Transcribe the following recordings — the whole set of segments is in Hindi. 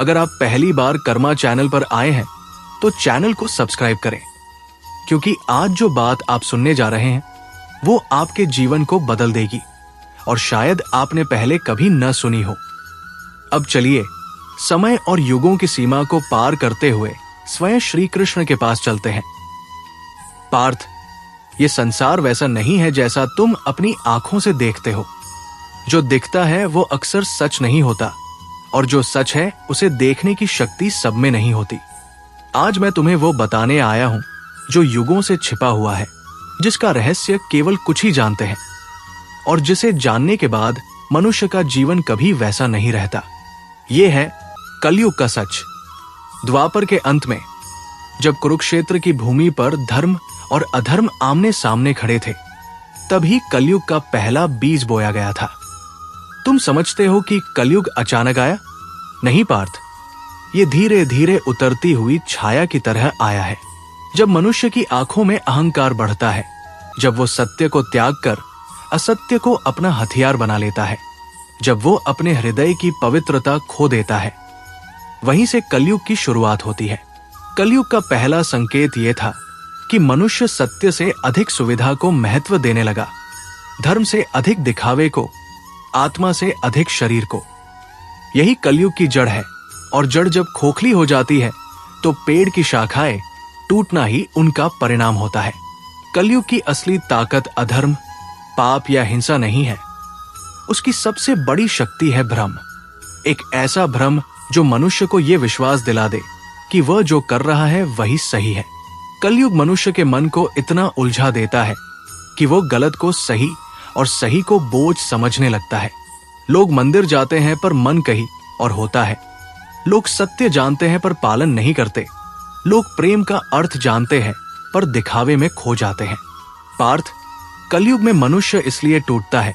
अगर आप पहली बार कर्मा चैनल पर आए हैं तो चैनल को सब्सक्राइब करें, क्योंकि आज जो बात आप सुनने जा रहे हैं वो आपके जीवन को बदल देगी और शायद आपने पहले कभी न सुनी हो। अब चलिए समय और युगों की सीमा को पार करते हुए स्वयं श्री कृष्ण के पास चलते हैं। पार्थ, ये संसार वैसा नहीं है जैसा तुम अपनी आंखों से देखते हो। जो दिखता है वो अक्सर सच नहीं होता, और जो सच है उसे देखने की शक्ति सब में नहीं होती। आज मैं तुम्हें वो बताने आया हूं जो युगों से छिपा हुआ है, जिसका रहस्य केवल कुछ ही जानते हैं, और जिसे जानने के बाद मनुष्य का जीवन कभी वैसा नहीं रहता। ये है कलयुग का सच। द्वापर के अंत में जब कुरुक्षेत्र की भूमि पर धर्म और अधर्म आमने सामने खड़े थे, तभी कलयुग का पहला बीज बोया गया था। तुम समझते हो कि कलयुग अचानक आया? नहीं पार्थ, ये धीरे धीरे उतरती हुई छाया की तरह आया है। जब मनुष्य की आंखों में अहंकार बढ़ता है, जब वो सत्य को त्याग कर असत्य को अपना हथियार बना लेता है, जब वो अपने हृदय की पवित्रता खो देता है, वहीं से कलयुग की शुरुआत होती है। कलयुग का पहला संकेत ये था कि मनुष्य सत्य से अधिक सुविधा को महत्व देने लगा, धर्म से अधिक दिखावे को, आत्मा से अधिक शरीर को। यही कलयुग की जड़ है, और जड़ जब खोखली हो जाती है तो पेड़ की शाखाएं टूटना ही उनका परिणाम होता है। कलयुग की असली ताकत अधर्म, पाप या हिंसा नहीं है। उसकी सबसे बड़ी शक्ति है भ्रम। एक ऐसा भ्रम जो मनुष्य को यह विश्वास दिला दे कि वह जो कर रहा है वही सही है। कलयुग मनुष्य के मन को इतना उलझा देता है कि वो गलत को सही और सही को बोझ समझने लगता है। लोग मंदिर जाते हैं पर मन कहीं और होता है। लोग सत्य जानते हैं पर पालन नहीं करते। लोग प्रेम का अर्थ जानते हैं पर दिखावे में खो जाते हैं। पार्थ, कलयुग में मनुष्य इसलिए टूटता है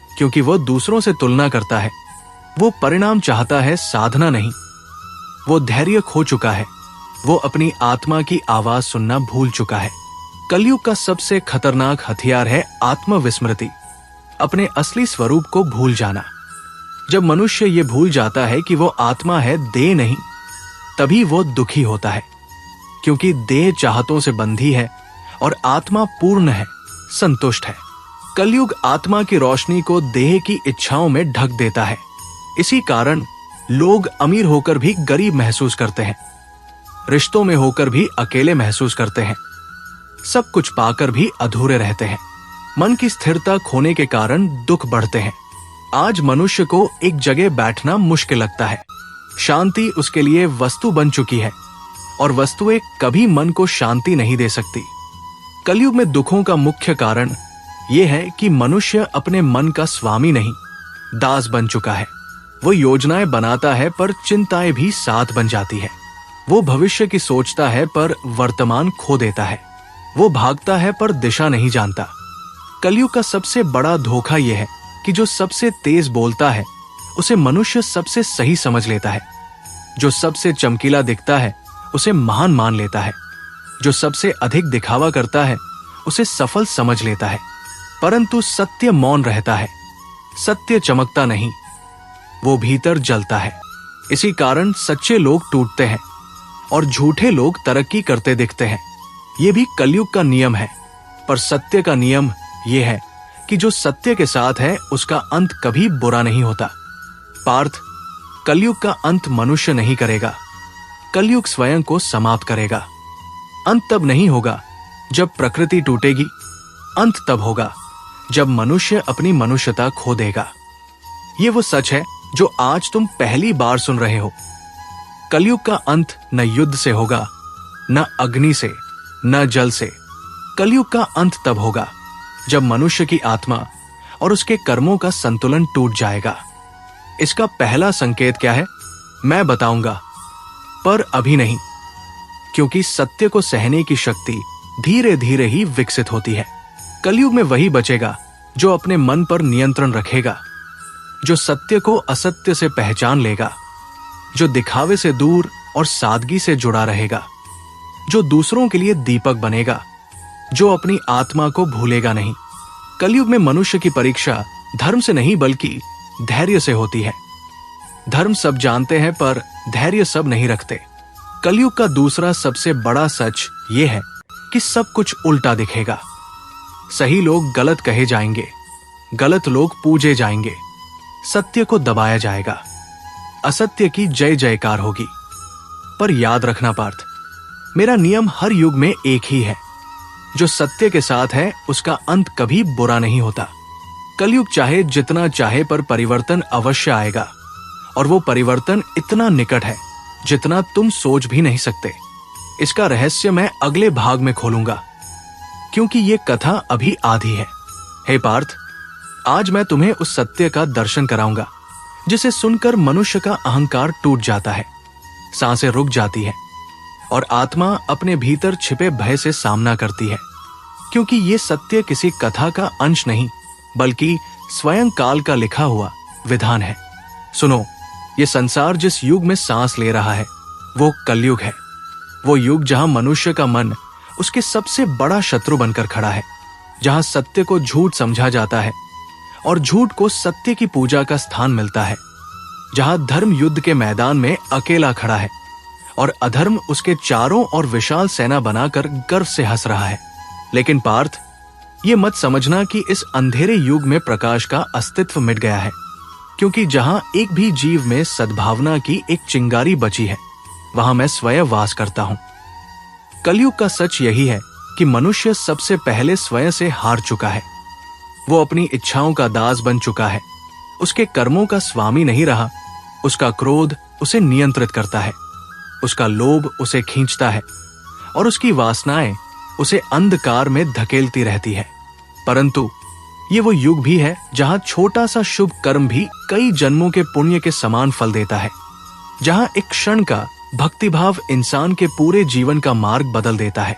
क्योंकि वह दूसरों से तुलना करता है। वो परिणाम चाहता है, साधना नहीं। वो धैर्य खो चुका है। वो अपनी आत्मा की आवाज सुनना भूल चुका है। कलयुग का सबसे खतरनाक हथियार है आत्मविस्मृति, अपने असली स्वरूप को भूल जाना। जब मनुष्य ये भूल जाता है कि वो आत्मा है, देह नहीं, तभी वो दुखी होता है, क्योंकि देह चाहतों से बंधी है और आत्मा पूर्ण है, संतुष्ट है। कलयुग आत्मा की रोशनी को देह की इच्छाओं में ढक देता है। इसी कारण लोग अमीर होकर भी गरीब महसूस करते हैं, रिश्तों में होकर भी अकेले महसूस करते हैं, सब कुछ पाकर भी अधूरे रहते हैं। मन की स्थिरता खोने के कारण दुख बढ़ते हैं। आज मनुष्य को एक जगह बैठना मुश्किल लगता है। शांति उसके लिए वस्तु बन चुकी है, और वस्तुएं कभी मन को शांति नहीं दे सकती। कलयुग में दुखों का मुख्य कारण यह है कि मनुष्य अपने मन का स्वामी नहीं, दास बन चुका है। वो योजनाएं बनाता है पर चिंताएं भी साथ बन जाती है। वो भविष्य की सोचता है पर वर्तमान खो देता है। वो भागता है पर दिशा नहीं जानता। कलयुग का सबसे बड़ा धोखा यह है कि जो सबसे तेज बोलता है उसे मनुष्य सबसे सही समझ लेता है। जो सबसे चमकीला दिखता है उसे महान मान लेता है। जो सबसे अधिक दिखावा करता है उसे सफल समझ लेता है। परंतु सत्य मौन रहता है। सत्य चमकता नहीं, वो भीतर जलता है। इसी कारण सच्चे लोग टूटते हैं और झूठे लोग तरक्की करते दिखते हैं। ये भी कलयुग का नियम है, पर सत्य का नियम ये है कि जो सत्य के साथ है उसका अंत कभी बुरा नहीं होता। पार्थ, कलयुग का अंत मनुष्य नहीं करेगा, कलयुग स्वयं को समाप्त करेगा। अंत तब नहीं होगा जब प्रकृति टूटेगी, अंत तब होगा जब मनुष्य अपनी मनुष्यता खो देगा। ये वो सच है जो आज तुम पहली बार सुन रहे हो। कलयुग का अंत न युद्ध से होगा, न अग्नि से, न जल से। कलयुग का अंत तब होगा जब मनुष्य की आत्मा और उसके कर्मों का संतुलन टूट जाएगा। इसका पहला संकेत क्या है, मैं बताऊंगा, पर अभी नहीं, क्योंकि सत्य को सहने की शक्ति धीरे धीरे ही विकसित होती है। कलयुग में वही बचेगा जो अपने मन पर नियंत्रण रखेगा, जो सत्य को असत्य से पहचान लेगा, जो दिखावे से दूर और सादगी से जुड़ा रहेगा, जो दूसरों के लिए दीपक बनेगा, जो अपनी आत्मा को भूलेगा नहीं। कलयुग में मनुष्य की परीक्षा धर्म से नहीं बल्कि धैर्य से होती है। धर्म सब जानते हैं पर धैर्य सब नहीं रखते। कलयुग का दूसरा सबसे बड़ा सच ये है कि सब कुछ उल्टा दिखेगा। सही लोग गलत कहे जाएंगे, गलत लोग पूजे जाएंगे, सत्य को दबाया जाएगा, असत्य की जय जयकार होगी। पर याद रखना पार्थ, मेरा नियम हर युग में एक ही है। जो सत्य के साथ है उसका अंत कभी बुरा नहीं होता। कलयुग चाहे जितना चाहे पर परिवर्तन अवश्य आएगा, और वो परिवर्तन इतना निकट है जितना तुम सोच भी नहीं सकते। इसका रहस्य मैं अगले भाग में खोलूंगा, क्योंकि ये कथा अभी आधी है। हे पार्थ, आज मैं तुम्हें उस सत्य का दर्शन कराऊंगा जिसे सुनकर मनुष्य का अहंकार टूट जाता है, सांसें रुक जाती है और आत्मा अपने भीतर छिपे भय से सामना करती है। क्योंकि ये सत्य किसी कथा का अंश नहीं बल्कि स्वयं काल का लिखा हुआ विधान है। सुनो, ये संसार जिस युग में सांस ले रहा है वो कलयुग है। वो युग जहां मनुष्य का मन उसके सबसे बड़ा शत्रु बनकर खड़ा है, जहां सत्य को झूठ समझा जाता है और झूठ को सत्य की पूजा का स्थान मिलता है, जहां धर्म युद्ध के मैदान में अकेला खड़ा है और अधर्म उसके चारों ओर विशाल सेना बनाकर गर्व से हंस रहा है। लेकिन पार्थ, ये मत समझना कि इस अंधेरे युग में प्रकाश का अस्तित्व मिट गया है, क्योंकि जहां एक भी जीव में सद्भावना की एक चिंगारी बची है वहां मैं स्वयं वास करता हूं। कलयुग का सच यही है कि मनुष्य सबसे पहले स्वयं से हार चुका है। वो अपनी इच्छाओं का दास बन चुका है, उसके कर्मों का स्वामी नहीं रहा। उसका क्रोध उसे नियंत्रित करता है, उसका लोभ उसे खींचता है और उसकी वासनाएं उसे अंधकार में धकेलती रहती है। परंतु ये वो युग भी है जहां छोटा सा शुभ कर्म भी कई जन्मों के पुण्य के समान फल देता है, जहां एक क्षण का भक्तिभाव इंसान के पूरे जीवन का मार्ग बदल देता है,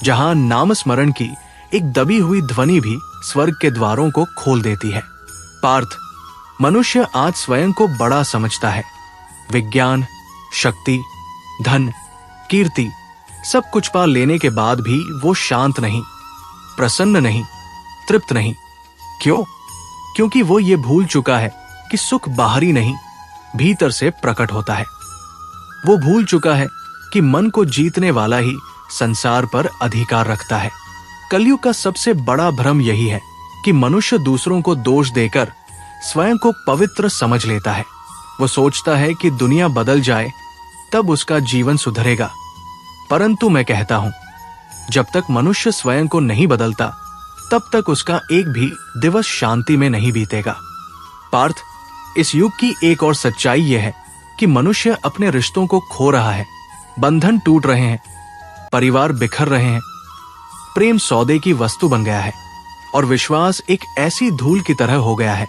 जहां नाम स्मरण की एक दबी हुई ध्वनि भी स्वर्ग के द्वारों को खोल देती है। पार्थ, मनुष्य आज स्वयं को बड़ा समझता है। विज्ञान, शक्ति, धन, कीर्ति सब कुछ पा लेने के बाद भी वो शांत नहीं, प्रसन्न नहीं, तृप्त नहीं। क्यों? क्योंकि वो ये भूल चुका है कि सुख बाहरी नहीं भीतर से प्रकट होता है। वो भूल चुका है कि मन को जीतने वाला ही संसार पर अधिकार रखता है। कलयुग का सबसे बड़ा भ्रम यही है कि मनुष्य दूसरों को दोष देकर स्वयं को पवित्र समझ लेता है। वो सोचता है कि दुनिया बदल जाए तब उसका जीवन सुधरेगा। परंतु मैं कहता हूं, जब तक मनुष्य स्वयं को नहीं बदलता तब तक उसका एक भी दिवस शांति में नहीं बीतेगा। पार्थ, इस युग की एक और सच्चाई यह है कि मनुष्य अपने रिश्तों को खो रहा है, बंधन टूट रहे हैं, परिवार बिखर रहे हैं, प्रेम सौदे की वस्तु बन गया है और विश्वास एक ऐसी धूल की तरह हो गया है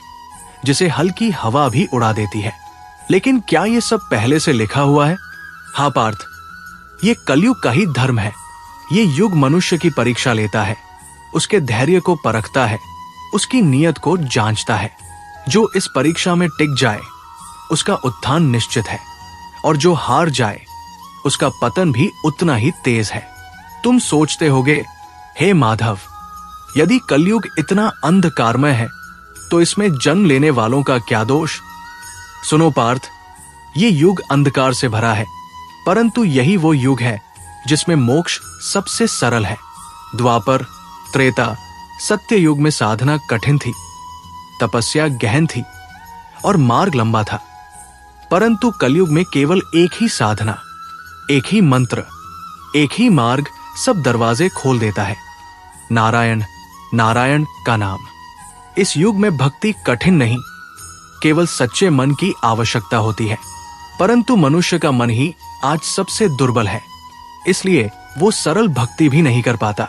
जिसे हल्की हवा भी उड़ा देती है। लेकिन क्या ये सब पहले से लिखा हुआ है? हाँ पार्थ, ये कलयुग का ही धर्म है। ये युग मनुष्य की परीक्षा लेता है, उसके धैर्य को परखता है, उसकी नीयत को जांचता है। जो इस परीक्षा में टिक जाए उसका उत्थान निश्चित है, और जो हार जाए उसका पतन भी उतना ही तेज है। तुम सोचते होगे, हे माधव, यदि कलयुग इतना अंधकारमय है तो इसमें जन्म लेने वालों का क्या दोष? सुनो पार्थ, ये युग अंधकार से भरा है, परंतु यही वो युग है जिसमें मोक्ष सबसे सरल है। द्वापर, त्रेता, सत्य युग में साधना कठिन थी, तपस्या गहन थी और मार्ग लंबा था। परंतु कलयुग में केवल एक ही साधना, एक ही मंत्र, एक ही मार्ग सब दरवाजे खोल देता है। नारायण, नारायण का नाम। इस युग में भक्ति कठिन नहीं, केवल सच्चे मन की आवश्यकता होती है। परंतु मनुष्य का मन ही आज सबसे दुर्बल है, इसलिए वो सरल भक्ति भी नहीं कर पाता।